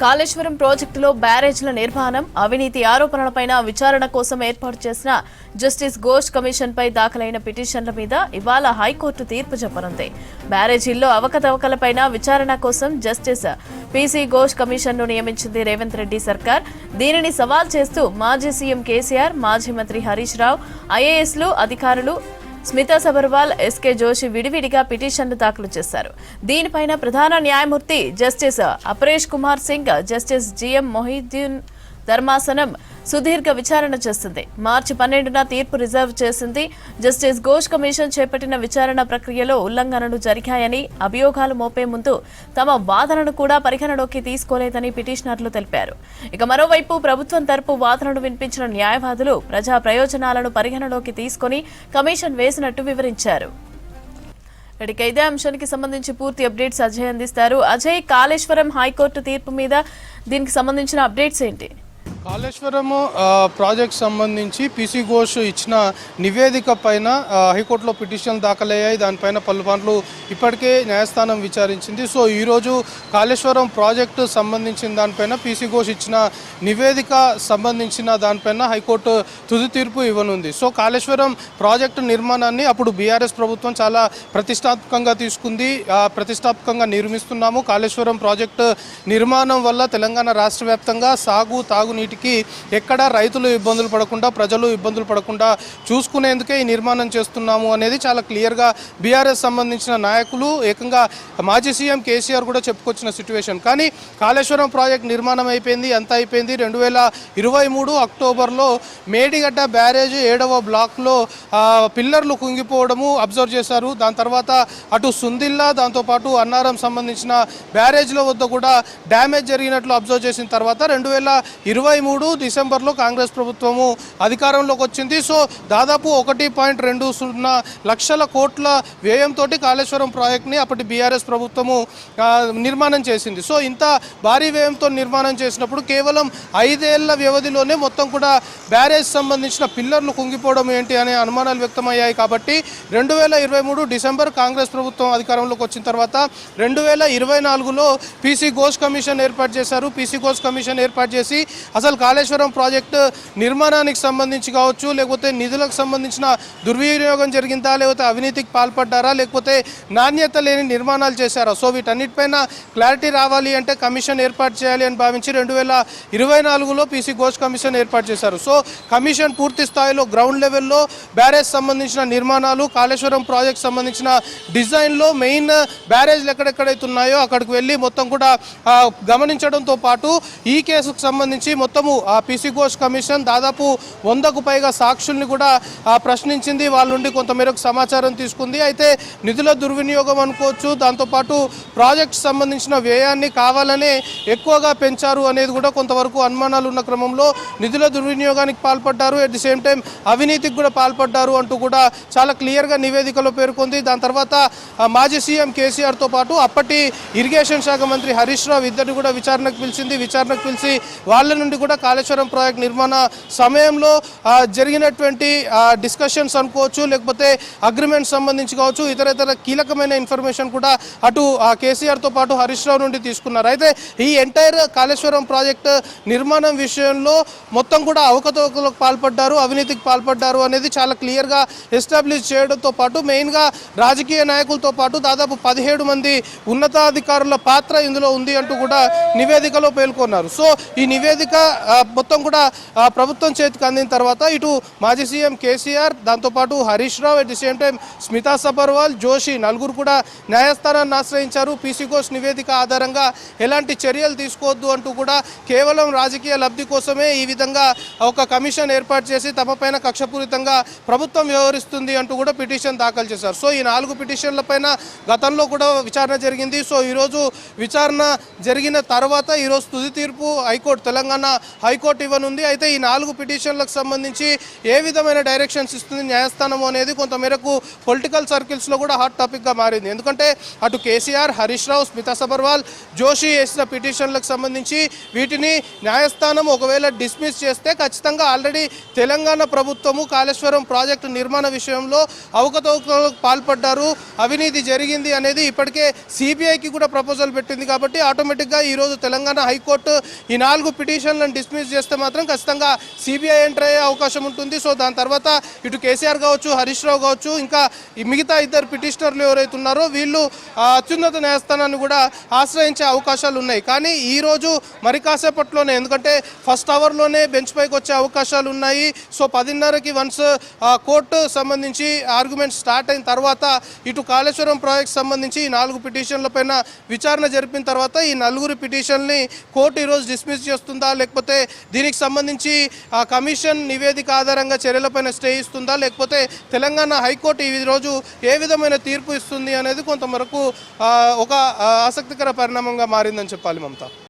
కాళేశ్వరం ప్రాజెక్టులో బ్యారేజ్ల నిర్మాణం, అవినీతి ఆరోపణలపైన విచారణ కోసం ఏర్పాటు చేసిన జస్టిస్ ఘోష్ కమిషన్పై దాఖలైన పిటిషన్ల మీద ఇవాళ హైకోర్టు తీర్పు చెప్పనుంది. బ్యారేజీల్లో అవకతవకలపైన విచారణ కోసం జస్టిస్ పీసీ ఘోష్ కమిషన్ను నియమించింది రేవంత్ రెడ్డి సర్కార్. దీనిని సవాల్ చేస్తూ మాజీ సీఎం కేసీఆర్, మాజీ మంత్రి హరీష్ రావు, ఐఏఎస్లు, అధికారులు స్మితా సబర్వాల్, ఎస్కే జోషి విడివిడిగా పిటిషన్లు దాఖలు చేశారు. దీనిపైన ప్రధాన న్యాయమూర్తి justice Aparesh Kumar Singh, justice GM Mohiddin ధర్మాసనం సుదీర్ఘ విచారణ చేస్తుంది. మార్చి 12న తీర్పు రిజర్వ్ చేసింది. జస్టిస్ ఘోష్ కమిషన్ చేపట్టిన విచారణ ప్రక్రియలో ఉల్లంఘనలు జరిగాయని, అభియోగాలు మోపే ముందు తమ వాదనను కూడా పరిగణలోకి తీసుకోలేదని పిటిషనర్లు తెలిపారు. ఇక మరోవైపు ప్రభుత్వం తరపు వాదనను వినిపించిన న్యాయవాదులు ప్రజా ప్రయోజనాలను పరిగణలోకి తీసుకుని కమిషన్ వేసినట్టు వివరించారు. ఇదే అంశానికి సంబంధించి పూర్తి అప్డేట్స్ అజయ్ అందిస్తారు. అజయ్, కాళేశ్వరం హైకోర్టు తీర్పు మీద దీనికి సంబంధించిన అప్డేట్స్ ఏంటి? కాళేశ్వరం ప్రాజెక్ట్ సంబంధించి పీసీ ఘోష్ ఇచ్చిన నివేదిక పైన హైకోర్టులో పిటిషన్ దాఖలయ్యాయి. దానిపైన పలుమార్లు ఇప్పటికే న్యాయస్థానం విచారించింది. సో ఈరోజు కాళేశ్వరం ప్రాజెక్టు సంబంధించిన దానిపైన పీసీ ఘోష్ ఇచ్చిన నివేదిక సంబంధించిన దానిపైన హైకోర్టు తుది తీర్పు ఇవ్వనుంది. సో కాళేశ్వరం ప్రాజెక్టు నిర్మాణాన్ని అప్పుడు బీఆర్ఎస్ ప్రభుత్వం చాలా ప్రతిష్టాత్మకంగా తీసుకుంది. ప్రతిష్టాత్మకంగా నిర్మిస్తున్నాము. కాళేశ్వరం ప్రాజెక్టు నిర్మాణం వల్ల తెలంగాణ రాష్ట్ర వ్యాప్తంగా తాగునీటికి ఎక్కడ రైతులు ఇబ్బందులు పడకుండా, ప్రజలు ఇబ్బందులు పడకుండా చూసుకునేందుకే ఈ నిర్మాణం చేస్తున్నాము అనేది చాలా క్లియర్గా బీఆర్ఎస్ సంబంధించిన నాయకులు, ఏకంగా మాజీ సీఎం కేసీఆర్ కూడా చెప్పుకొచ్చిన సిచ్యువేషన్. కానీ కాళేశ్వరం ప్రాజెక్ట్ నిర్మాణం అయిపోయింది, అంతా అయిపోయింది. 2023 అక్టోబర్లో మేడిగడ్డ బ్యారేజ్ 7వ బ్లాక్లో పిల్లర్లు కుంగిపోవడము అబ్జర్వ్ చేశారు. దాని తర్వాత అటు సుందిల్లా, దాంతోపాటు అన్నారం సంబంధించిన బ్యారేజ్ల వద్ద కూడా డ్యామేజ్ జరిగినట్లు అబ్జర్వ్ చేసిన తర్వాత 2023 డిసెంబర్లో కాంగ్రెస్ ప్రభుత్వము అధికారంలోకి వచ్చింది. సో దాదాపు 1.20 లక్షల కోట్ల వ్యయంతో కాళేశ్వరం ప్రాజెక్ట్ని అప్పటి బీఆర్ఎస్ ప్రభుత్వము నిర్మాణం చేసింది. సో ఇంత భారీ వ్యయంతో నిర్మాణం చేసినప్పుడు కేవలం 5 ఏళ్ల వ్యవధిలోనే మొత్తం కూడా బ్యారేజ్ సంబంధించిన పిల్లర్లు కుంగిపోవడం ఏంటి అనే అనుమానాలు వ్యక్తమయ్యాయి. కాబట్టి 2023 డిసెంబర్ కాంగ్రెస్ ప్రభుత్వం అధికారంలోకి వచ్చిన తర్వాత 2024లో పీసీ ఘోష్ కమిషన్ ఏర్పాటు చేశారు. పీసీ ఘోష్ కమిషన్ ఏర్పాటు చేసి అసలు కాళేశ్వరం ప్రాజెక్టు నిర్మాణానికి సంబంధించి కావచ్చు, లేకపోతే నిధులకు సంబంధించిన దుర్వినియోగం జరిగిందా, లేకపోతే అవినీతికి పాల్పడ్డారా, లేకపోతే నాణ్యత లేని నిర్మాణాలు చేశారా, సో వీటన్నిటిపైన క్లారిటీ రావాలి అంటే కమిషన్ ఏర్పాటు చేయాలి అని భావించి 2024లో పీసీ ఘోష్ కమిషన్ ఏర్పాటు చేశారు. సో కమిషన్ పూర్తి స్థాయిలో గ్రౌండ్ లెవెల్లో బ్యారేజ్ సంబంధించిన నిర్మాణాలు, కాళేశ్వరం ప్రాజెక్ట్ సంబంధించిన డిజైన్లో మెయిన్ బ్యారేజ్లు ఎక్కడెక్కడైతే ఉన్నాయో అక్కడికి వెళ్ళి మొత్తం కూడా గమనించడంతో పాటు ఈ కేసుకు సంబంధించి మొత్తము ఆ పీసీ ఘోష్ కమిషన్ దాదాపు 100కు పైగా సాక్షుల్ని కూడా ప్రశ్నించింది. వాళ్ళ నుండి కొంతమేరకు సమాచారం తీసుకుంది. అయితే నిధుల దుర్వినియోగం అనుకోవచ్చు, దాంతోపాటు ప్రాజెక్ట్ సంబంధించిన వ్యయాన్ని కావాలనే ఎక్కువగా పెంచారు అనేది కూడా కొంతవరకు అనుమానాలు ఉన్న క్రమంలో నిధుల దుర్వినియోగానికి పాల్పడ్డారు, అట్ ది సేమ్ టైం అవినీతికి కూడా పాల్పడ్డారు అంటూ కూడా చాలా క్లియర్గా నివేదికలో పేర్కొంది. దాని తర్వాత మాజీ సీఎం కేసీఆర్తో పాటు అప్పటి ఇరిగేషన్ శాఖ మంత్రి హరీష్ రావు ఇద్దరిని కూడా విచారణకు పిలిచింది. విచారణకు పిలిచి వాళ్ళ నుండి కూడా కాళేశ్వరం ప్రాజెక్ట్ నిర్మాణ సమయంలో జరిగినటువంటి డిస్కషన్స్ అనుకోవచ్చు, లేకపోతే అగ్రిమెంట్ సంబంధించి కావచ్చు, ఇతర కీలకమైన ఇన్ఫర్మేషన్ కూడా అటు కేసీఆర్తో పాటు హరీష్ రావు నుండి తీసుకున్నారు. అయితే ఈ ఎంటైర్ కాళేశ్వరం ప్రాజెక్ట్ నిర్మాణం విషయంలో మొత్తం కూడా అవకతవకలకు పాల్పడ్డారు, అవినీతికి పాల్పడ్డారు అనేది చాలా క్లియర్గా ఎస్టాబ్లిష్ చేయడంతో పాటు మెయిన్గా రాజకీయ నాయకులతో పాటు దాదాపు 17 మంది ఉన్నతాధికారుల పాత్ర ఇందులో ఉంది అంటూ కూడా నివేదికలో పేర్కొన్నారు. సో ఈ నివేదిక మొత్తం కూడా ప్రభుత్వం చేతికి అందిన తర్వాత ఇటు మాజీ సీఎం కేసీఆర్, దాంతోపాటు Harish Rao, at the same time Smita Sabharwal, Joshi నలుగురు కూడా న్యాయస్థానాన్ని ఆశ్రయించారు. పీసీ ఘోష్ నివేదిక ఆధారంగా ఎలాంటి చర్యలు తీసుకోవద్దు అంటూ కూడా కేవలం రాజకీయ లబ్ధి కోసమే ఈ విధంగా ఒక కమిషన్ ఏర్పాటు చేసి తమపైన కక్షపూరితంగా ప్రభుత్వం వ్యవహరిస్తుంది అంటూ కూడా పిటిషన్ దాఖలు చేశారు. సో ఈ 4 పిటిషన్లపైన గతంలో కూడా విచారణ జరిగింది. సో ఈరోజు విచారణ జరిగిన తర్వాత ఈరోజు తుది తీర్పు హైకోర్టు, తెలంగాణ హైకోర్టు ఇవ్వనుంది. అయితే ఈ 4 పిటిషన్లకు సంబంధించి ఏ విధమైన డైరెక్షన్స్ ఇస్తుంది న్యాయస్థానం అనేది కొంతమేరకు పొలిటికల్ సర్కిల్స్లో కూడా హాట్ టాపిక్గా మారింది. ఎందుకంటే అటు కేసీఆర్, హరీష్ రావు, స్మితా సబర్వాల్, జోషి వేసిన పిటిషన్లకు సంబంధించి వీటిని న్యాయస్థానం ఒకవేళ డిస్మిస్ చేస్తే ఖచ్చితంగా ఆల్రెడీ తెలంగాణ ప్రభుత్వము కాళేశ్వరం ప్రాజెక్టు నిర్మాణ విషయంలో అవకతవకలకు పాల్పడ్డారు, అవినీతి జరిగింది అనేది ఇప్పటికే సిబిఐకి కూడా ప్రపోజల్ పెట్టింది. కాబట్టి ఆటోమేటిక్గా ఈరోజు తెలంగాణ హైకోర్టు ఈ 4 పిటిషన్లను డిస్మిస్ చేస్తే మాత్రం ఖచ్చితంగా సిబిఐ ఎంటర్ అయ్యే అవకాశం ఉంటుంది. సో దాని తర్వాత ఇటు కేసీఆర్ కావచ్చు, హరీష్ రావు కావచ్చు, ఇంకా ఈ మిగతా 2 పిటిషనర్లు ఎవరైతే ఉన్నారో వీళ్ళు అత్యున్నత న్యాయస్థానాన్ని కూడా ఆశ్రయించే అవకాశాలు ఉన్నాయి. కానీ ఈరోజు మరి కాసేపట్లోనే, ఎందుకంటే ఫస్ట్ అవర్లోనే బెంచ్ పైకి వచ్చే అవకాశాలు ఉన్నాయి. సో 10:30కి వన్స్ కోర్టు సంబంధించి ఆర్గ్యుమెంట్ స్టార్ట్ అయిన తర్వాత ఇటు కాళేశ్వరం ప్రాజెక్ట్ సంబంధించి ఈ 4 పిటిషన్లపైన విచారణ జరిపిన తర్వాత ఈ 4 పిటిషన్ని కోర్టు ఈరోజు డిస్మిస్ చేస్తుందా, లేకపోతే దీనికి సంబంధించి కమిషన్ నివేదిక ఆధారంగా చర్యలపైన స్టే ఇస్తుందా, లేకపోతే తెలంగాణ హైకోర్టు ఈరోజు ఏ విధమైన తీర్పు ఇస్తుంది అనేది కొంతవరకు ఒక ఆసక్తికర పరిణామంగా మారిందని చెప్పాలి మమతా.